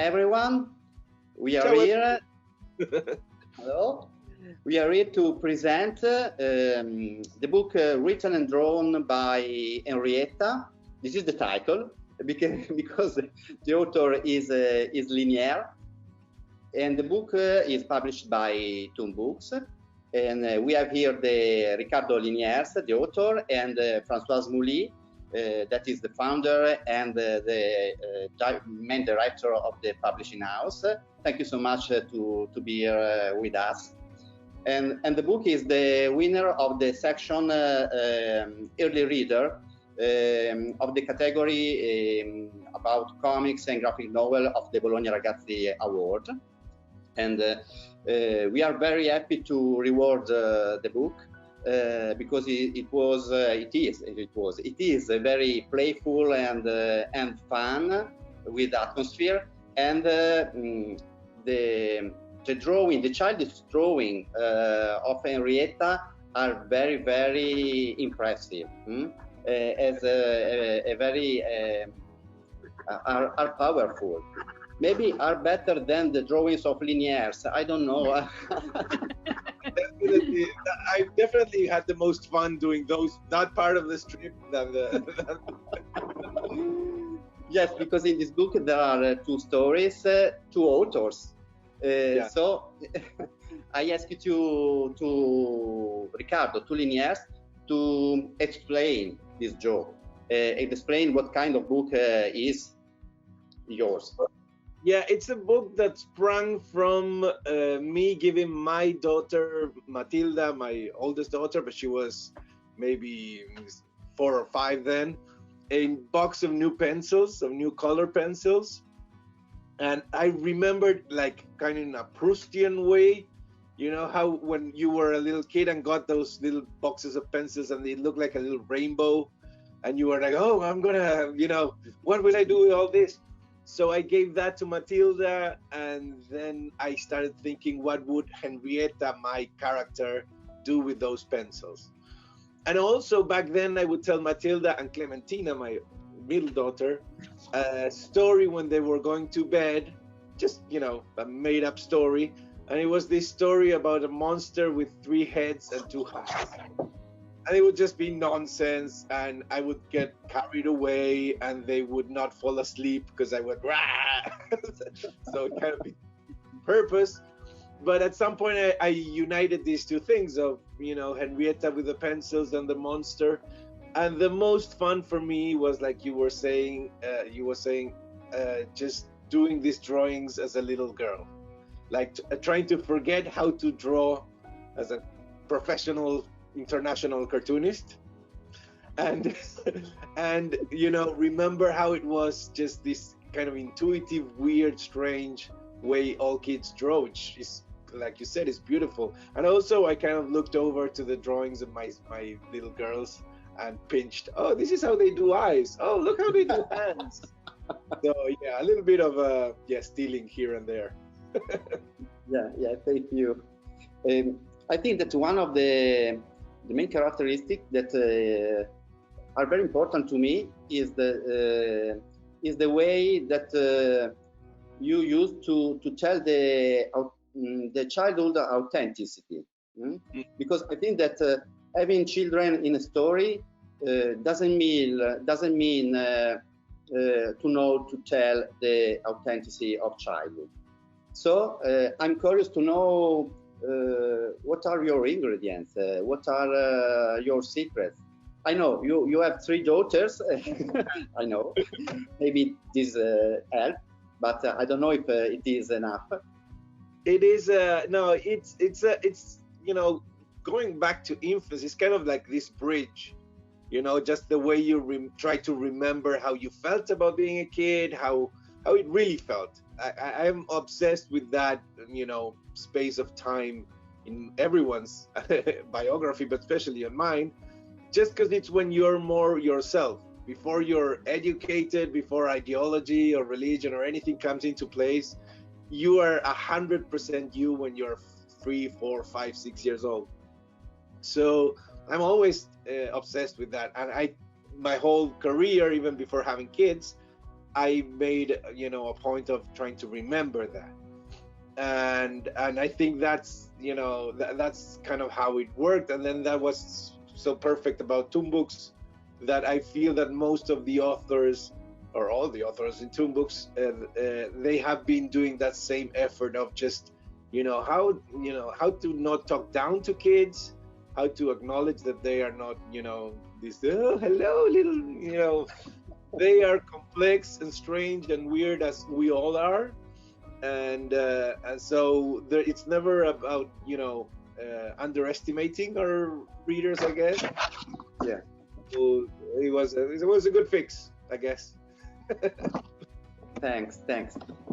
everyone. We are Ciao. here. Hello. We are here to present the book written and drawn by Henrietta. This is the title because the author is Liniers, and the book is published by Toon Books. And we have here the Ricardo Liniers, the author, and Françoise Mouly, that is the founder and the main director of the publishing house. Thank you so much to be here with us. And the book is the winner of the section early reader of the category about comics and graphic novel of the Bologna Ragazzi Award. And we are very happy to reward the book because it is a very playful and fun with atmosphere, and the childish drawing of Henrietta are very, very impressive. As a very are powerful. Maybe are better than the drawings of Liniers. I don't know. Definitely, I definitely had the most fun doing that part of the strip than the. Yes, because in this book there are two stories, two authors. Yeah. So I ask you to Ricardo, to Liniers, to explain this joke, explain what kind of book is yours. Yeah, it's a book that sprung from me giving my daughter Matilda, my oldest daughter, but she was maybe 4 or 5 then, a box of new pencils, of new color pencils. And I remembered, like, kind of in a Proustian way, you know how when you were a little kid and got those little boxes of pencils and they looked like a little rainbow, and you were like, oh, I'm gonna, what will I do with all this? So I gave that to Matilda, and then I started thinking, what would Henrietta, my character, do with those pencils? And also back then I would tell Matilda and Clementina, my middle daughter, a story when they were going to bed, just, a made up story. And it was this story about a monster with 3 heads and 2 hands. And it would just be nonsense, and I would get carried away, and they would not fall asleep because I would rah. So it kind of be purpose. But at some point, I united these two things of, Henrietta with the pencils and the monster. And the most fun for me was, like you were saying, just doing these drawings as a little girl, like trying to forget how to draw as a professional international cartoonist, and remember how it was just this kind of intuitive, weird, strange way all kids draw, which is, like you said, is beautiful. And also I kind of looked over to the drawings of my little girls and pinched, oh, this is how they do eyes, oh, look how they do hands. So yeah, a little bit of stealing here and there. yeah, thank you. I think that one of the main characteristics that are very important to me is the way that you use to tell the childhood authenticity. Because I think that having children in a story doesn't mean to know to tell the authenticity of childhood. So I'm curious to know what are your ingredients? What are your secrets? I know you have 3 daughters. I know. Maybe this helps, but I don't know if it is enough. It is no. It's going back to infancy. It's kind of like this bridge. Just the way you try to remember how you felt about being a kid, how it really felt. I'm obsessed with that, space of time in everyone's biography, but especially on mine, just because it's when you're more yourself, before you're educated, before ideology or religion or anything comes into place. You are 100% you when you're 3, 4, 5, 6 years old. So I'm always obsessed with that, and my whole career, even before having kids, I made, you know, a point of trying to remember that. And I think that's, you know, that's kind of how it worked. And then that was so perfect about Toon Books, that I feel that most of the authors, or all the authors in Toon Books, they have been doing that same effort of just, you know, how to not talk down to kids, how to acknowledge that they are not, you know, this, oh, hello, little, you know, they are complex and strange and weird as we all are. And so there, it's never about, you know, underestimating our readers, I guess. Yeah. So it was a good fix, I guess. Thanks.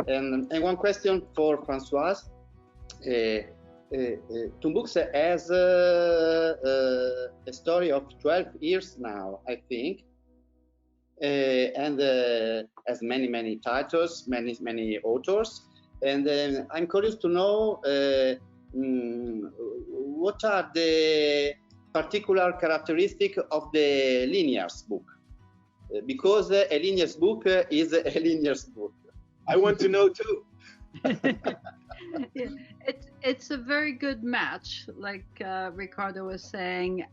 And one question for Françoise. Toon Books has a story of 12 years now, I think, and has many titles, many authors. And I'm curious to know what are the particular characteristics of the Liniers book, because a Liniers book is a Liniers book. I want to know too. Yeah, it's a very good match, like Ricardo was saying,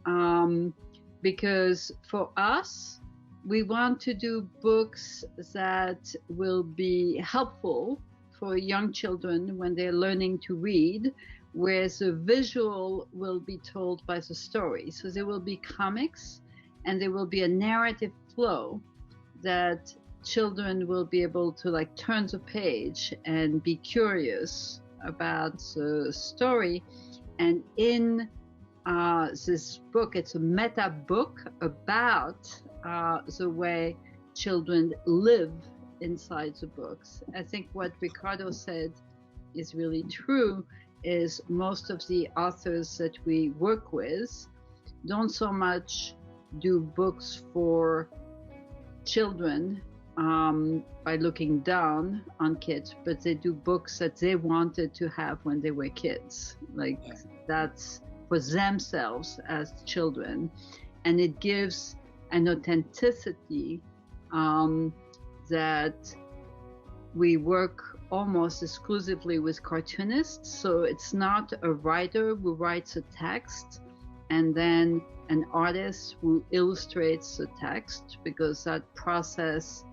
because for us, we want to do books that will be helpful for young children when they're learning to read, whereas the visual will be told by the story. So there will be comics and there will be a narrative flow that children will be able to like turn the page and be curious about the story. And in this book, it's a meta book about the way children live inside the books. I think what Ricardo said is really true, is most of the authors that we work with don't so much do books for children by looking down on kids, but they do books that they wanted to have when they were kids. Like that's for themselves as children. And it gives an authenticity that we work almost exclusively with cartoonists. So it's not a writer who writes a text and then an artist who illustrates the text, because that process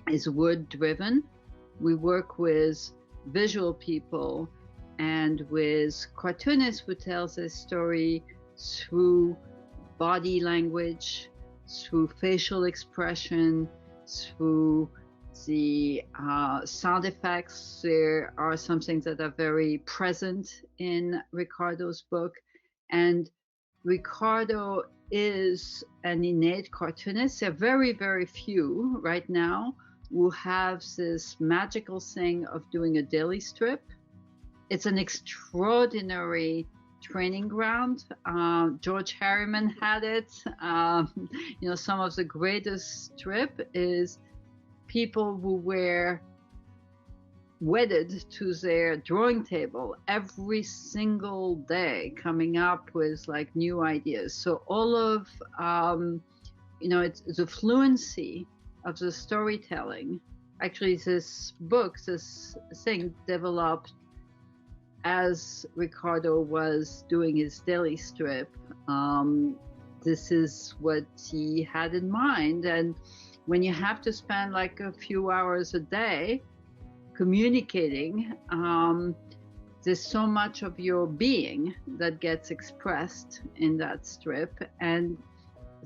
is word driven. We work with visual people and with cartoonists who tells a story through body language, through facial expression, through the sound effects. There are some things that are very present in Ricardo's book. And Ricardo is an innate cartoonist. There are very few right now who have this magical thing of doing a daily strip. It's an extraordinary training ground. George Harriman had it. You know, some of the greatest strip is people who were wedded to their drawing table every single day, coming up with like new ideas. So all of, you know, it's the fluency of the storytelling. Actually, this book, this thing developed as Ricardo was doing his daily strip. This is what he had in mind. And when you have to spend like a few hours a day communicating, there's so much of your being that gets expressed in that strip. And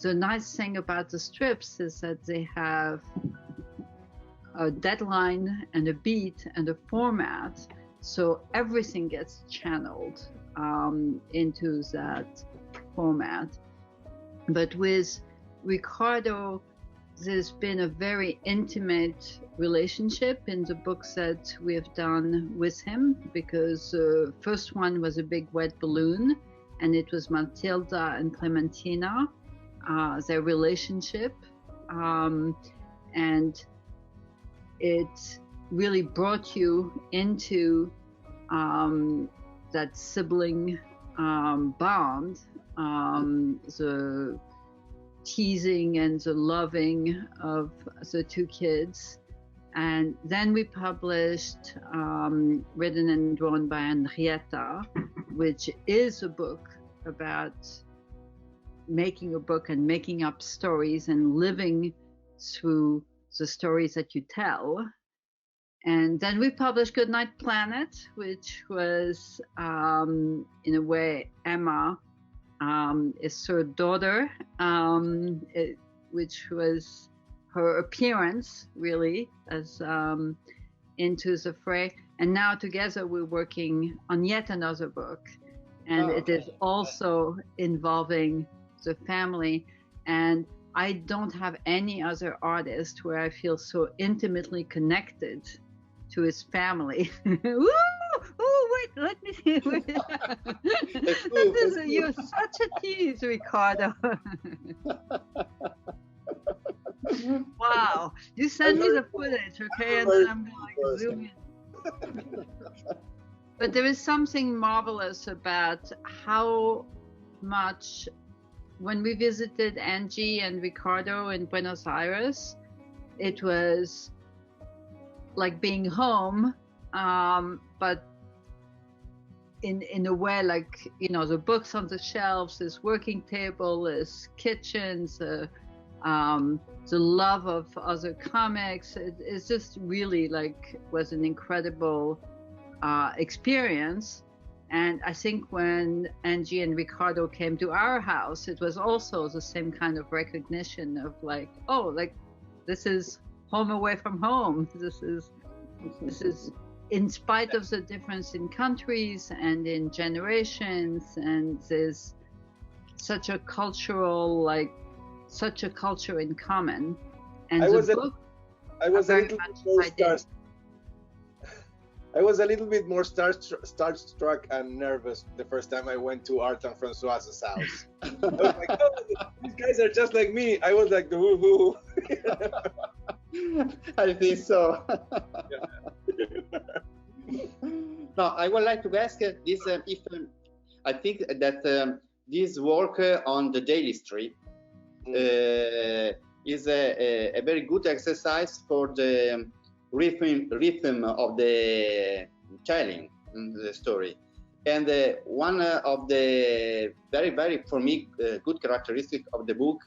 the nice thing about the strips is that they have a deadline and a beat and a format, so everything gets channeled into that format. But with Ricardo, there's been a very intimate relationship in the books that we have done with him, because the first one was a big wet balloon, and it was Matilda and Clementina, their relationship, and it really brought you into that sibling bond. The teasing and the loving of the two kids. And then we published Written and Drawn by Henrietta, which is a book about making a book and making up stories and living through the stories that you tell. And then we published Goodnight Planet, which was, in a way, Emma is her daughter, which was her appearance, really, as into the fray. And now together we're working on yet another book. And it is also involving the family. And I don't have any other artist where I feel so intimately connected to his family. Woo! Oh, wait, let me see. You're such a tease, Ricardo. Wow. You send me the footage, okay? And then I'm going to zoom in. But there is something marvelous about how much, when we visited Angie and Ricardo in Buenos Aires, it was like being home, but in a way, like, you know, the books on the shelves, this working table, this kitchens, the love of other comics. It's just really like was an incredible experience. And I think when Angie and Ricardo came to our house, it was also the same kind of recognition of like, oh, like this is home away from home. This is in spite of the difference in countries and in generations, and there's such a cultural, like such a culture in common. And I was a little bit more starstruck and nervous the first time I went to Art and Françoise's house. I was like, oh, these guys are just like me. I was like the woo-hoo. I think so. No, I would like to ask this: if I think that this work on the daily street is a very good exercise for the rhythm of the telling the story. And one of the very for me good characteristic of the book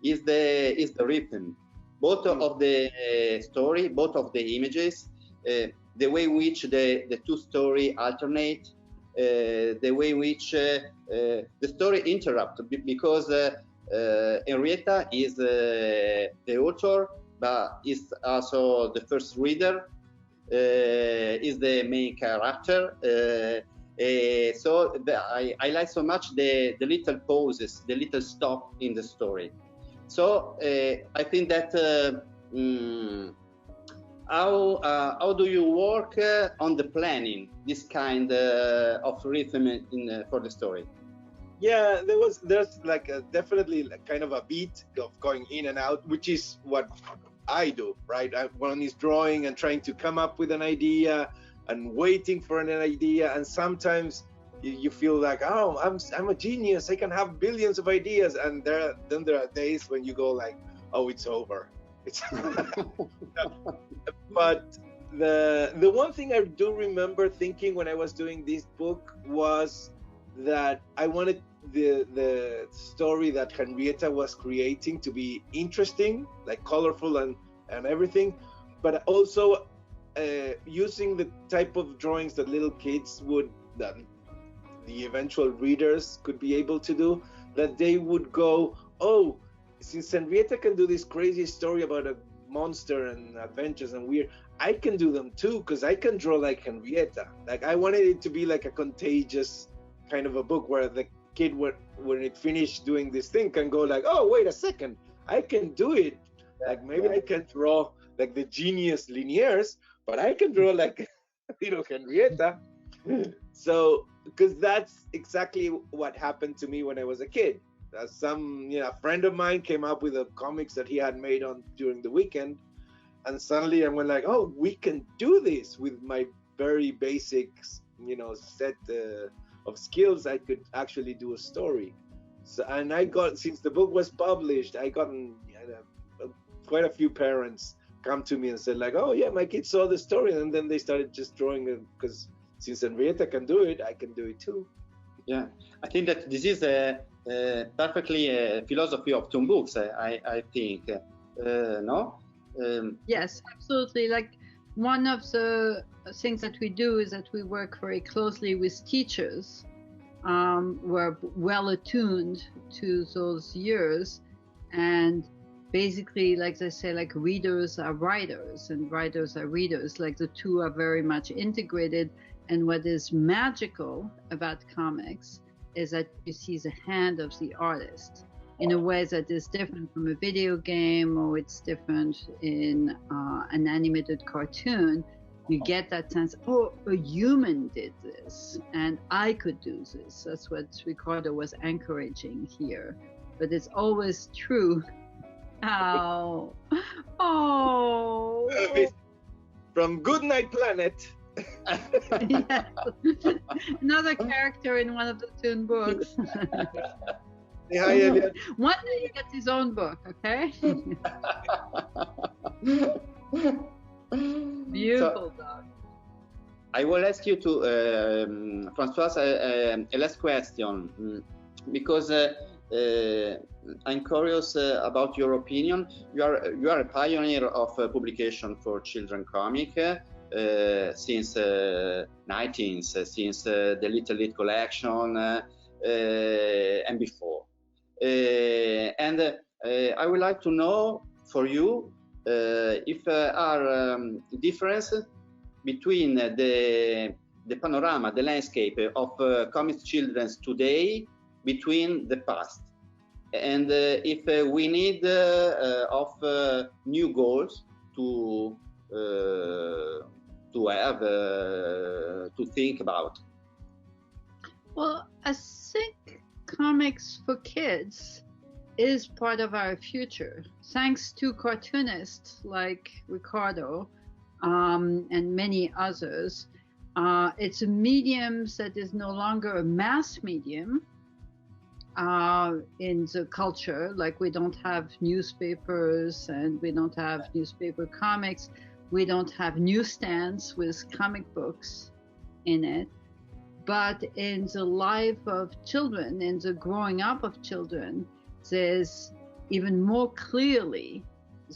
is the rhythm, both of the story, both of the images, the way in which the two stories alternate, the way in which the story interrupt, because Henrietta is the author, but is also the first reader, is the main character. So I like so much the little pauses, the little stop in the story. So I think that how do you work on the planning this kind of rhythm for the story? Yeah, there's like definitely kind of a beat of going in and out, which is what I do, right? One is drawing and trying to come up with an idea and waiting for an idea, and sometimes you feel like, oh, I'm a genius, I can have billions of ideas, and then there are days when you go like, oh, it's over. But the one thing I do remember thinking when I was doing this book was that I wanted the story that Henrietta was creating to be interesting, like colorful and everything, but also using the type of drawings that little kids would, that the eventual readers could be able to do, that they would go, oh, since Henrietta can do this crazy story about a monster and adventures and weird, I can do them too, because I can draw like Henrietta. Like I wanted it to be like a contagious kind of a book where the kid when it finished doing this thing can go like, oh, wait a second, I can do it. Like maybe I can draw like the genius Liniers, but I can draw like little Henrietta. So because that's exactly what happened to me when I was a kid. A friend of mine came up with a comics that he had made during the weekend, and suddenly I went like, oh, we can do this with my very basic set of skills. I could actually do a story. So, and I got, since the book was published, I got quite a few parents come to me and said like, oh yeah, my kids saw the story, and then they started just drawing it, because since Henrietta can do it, I can do it too. Yeah, I think that this is perfectly a philosophy of Toon Books, I think, no? Yes, absolutely. Like, one of the things that we do is that we work very closely with teachers who are well attuned to those years, and basically, like they say, like, readers are writers and writers are readers. Like, the two are very much integrated. And what is magical about comics is that you see the hand of the artist in a way that is different from a video game, or it's different in an animated cartoon. You get that sense, oh, a human did this, and I could do this. That's what Ricardo was encouraging here. But it's always true. Oh. From Goodnight Planet. Yes. Another character in one of the Toon Books. Hi, Elliot. One day he gets his own book, okay? Beautiful dog. I will ask you to, Françoise, a last question, because I'm curious about your opinion. You are a pioneer of publication for children comic since 19th, since the Little Lit collection and before. And I would like to know for you if are differences between the panorama, the landscape of comics children's today between the past, and if we need of new goals to have to think about. Well, I think comics for kids is part of our future, thanks to cartoonists like Ricardo and many others. It's a medium that is no longer a mass medium in the culture. Like, we don't have newspapers, and we don't have newspaper comics. We don't have newsstands with comic books in it. But in the life of children, in the growing up of children, there's even more clearly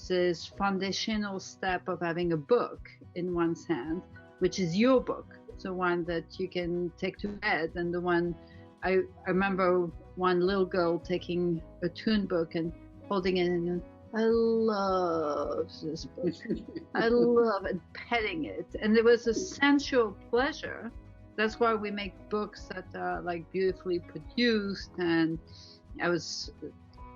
this foundational step of having a book in one's hand, which is your book, the one that you can take to bed, and the one I remember one little girl taking a Toon book and holding it and I love this book. I love it, petting it. And there was a sensual pleasure. That's why we make books that are like beautifully produced. And I was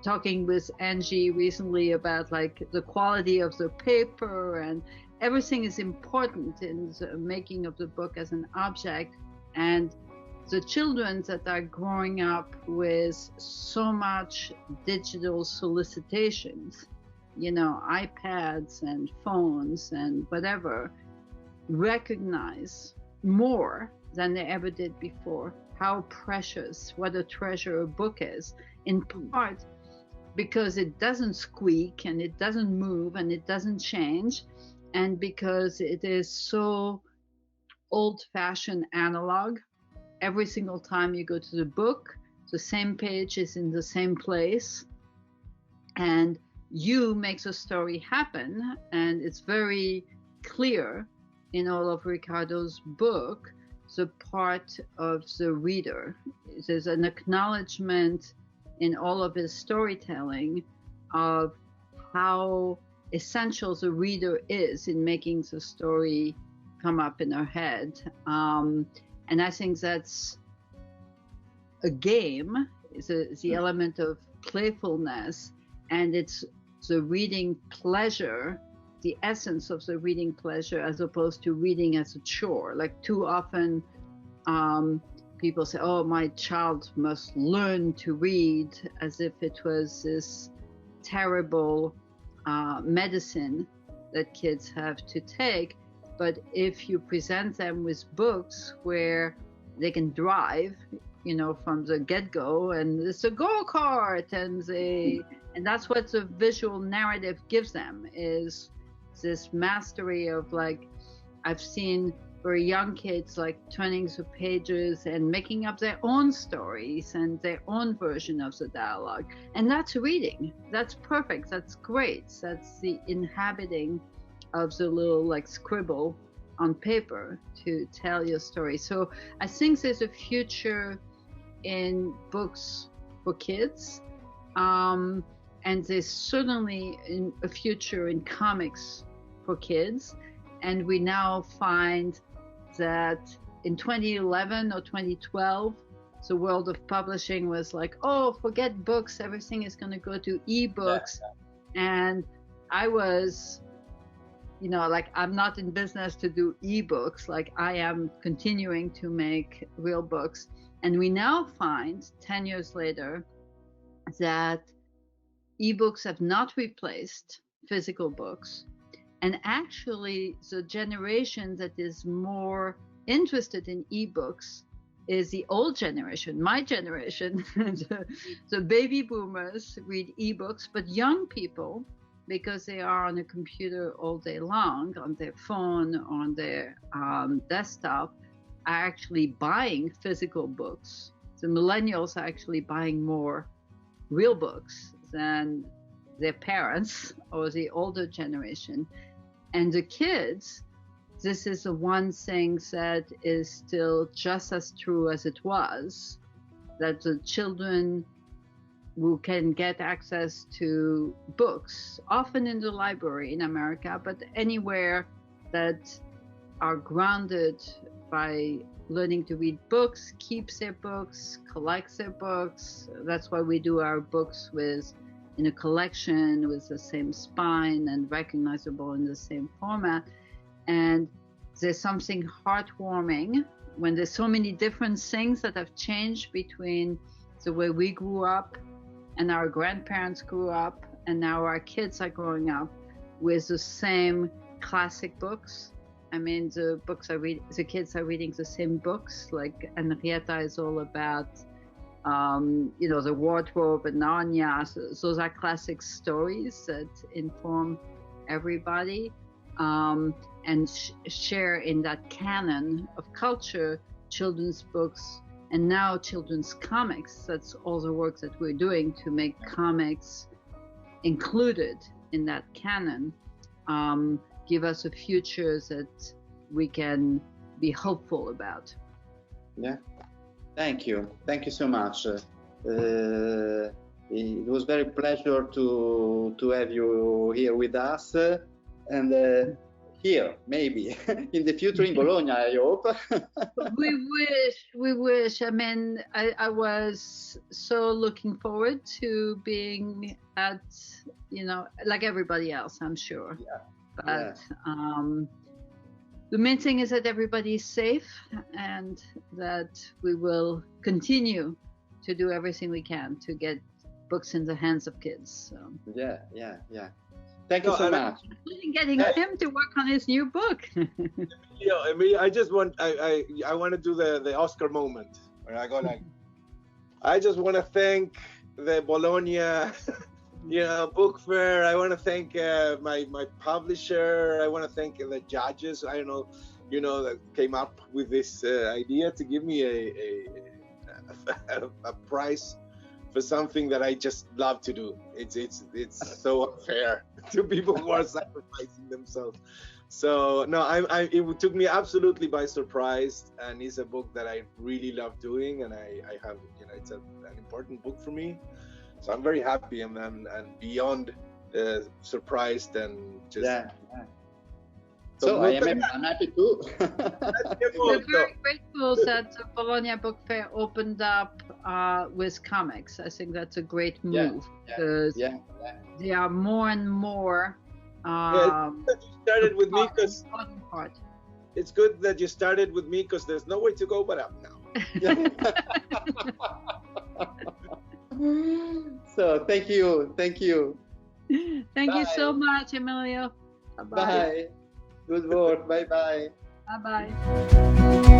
talking with Angie recently about like the quality of the paper, and everything is important in the making of the book as an object. And the children that are growing up with so much digital solicitations, you know, iPads and phones and whatever, recognize more than they ever did before how precious, what a treasure a book is, in part because it doesn't squeak and it doesn't move and it doesn't change, and because it is so old-fashioned analog. Every single time you go to the book, the same page is in the same place, and you make the story happen. And it's very clear in all of Ricardo's book, the part of the reader. There's an acknowledgement in all of his storytelling of how essential the reader is in making the story come up in her head. And I think that's a game, is the element of playfulness, and it's the reading pleasure, the essence of the reading pleasure, as opposed to reading as a chore. Like, too often people say, oh, my child must learn to read, as if it was this terrible medicine that kids have to take. But if you present them with books where they can drive, from the get-go, and it's a go-kart, and that's what the visual narrative gives them, is this mastery of, like, I've seen very young kids like turning the pages and making up their own stories and their own version of the dialogue. And that's reading. That's perfect. That's great. That's the inhabiting of the little like scribble on paper to tell your story. So I think there's a future in books for kids. And there's certainly a future in comics for kids. And we now find that in 2011 or 2012, the world of publishing was like, oh, forget books, everything is going to go to ebooks. And I was, like, I'm not in business to do ebooks, like I am continuing to make real books. And we now find 10 years later that ebooks have not replaced physical books. And actually, the generation that is more interested in ebooks is the old generation, my generation. The baby boomers read ebooks, but young people, because they are on a computer all day long, on their phone, on their desktop, are actually buying physical books. The millennials are actually buying more real books than their parents or the older generation. And the kids, this is the one thing that is still just as true as it was, that the children who can get access to books, often in the library in America, but anywhere that are grounded by learning to read books, keeps their books, collects their books. That's why we do our books in a collection with the same spine and recognizable in the same format. And there's something heartwarming when there's so many different things that have changed between the way we grew up and our grandparents grew up, and now our kids are growing up with the same classic books. I mean, the kids are reading the same books. Like Henrietta is all about the wardrobe and Narnia. So those are classic stories that inform everybody and share in that canon of culture, children's books, and now children's comics. That's all the work that we're doing to make comics included in that canon, give us a future that we can be hopeful about. Yeah. Thank you so much. It was very pleasure to have you here with us, and here maybe in the future in Bologna, I hope. we wish. I mean, I was so looking forward to being at, like everybody else, I'm sure. Yeah. But the main thing is that everybody is safe and that we will continue to do everything we can to get books in the hands of kids. So. Yeah. Thank you so much. Including getting him to work on his new book. Emilio, I want to do the Oscar moment where I go like, I just want to thank the Bologna book fair. I want to thank my publisher. I want to thank the judges. I don't know, that came up with this idea to give me a prize for something that I just love to do. It's so unfair to people who are sacrificing themselves. So no, it took me absolutely by surprise, and it's a book that I really love doing, and I have, it's an important book for me. So I'm very happy and beyond surprised and just. Yeah. So I'm happy too. We're very grateful that the Bologna Book Fair opened up with comics. I think that's a great move because there are more and more. You started with me because it's good that you started with me because there's no way to go but up now. So thank you. Thank you so much, Emilio. Bye. Good work. Bye. Bye.